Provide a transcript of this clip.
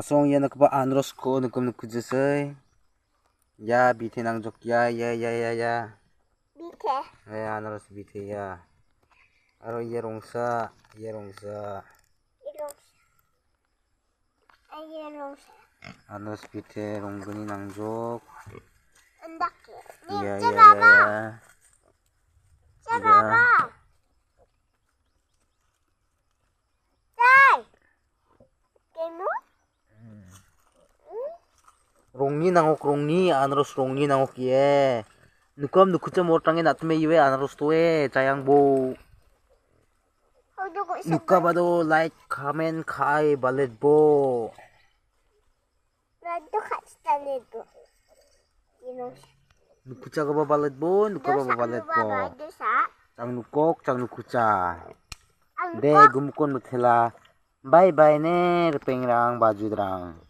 Song yan nakaba anros ko nukum nukujusay. Ya bite nangjok ya. Bite. Ya anros bite ya. Aro iya rongsa. Ilongsa. Ilongsa. Anros bite rongguni nangjok. Andake. Iya. Baba. Tay. Kemu? 롱니 낭옥 롱니 안으로스 롱니 낭옥 예 누컴 누쿠짜 모르땅에 나트메 이외 안으로스 도에 자양보 누까 봐도 라이크 카멘 카이 발렛보 나도 같이 다니도. ilongsa. 누쿠짜 가봐 발렛보 누까 봐봐 발렛보 Dosa. 장 누꼭 장 누쿠짜 Ang 네 구무콘 누텔라 바이바이 네 르팽랑 바주드랑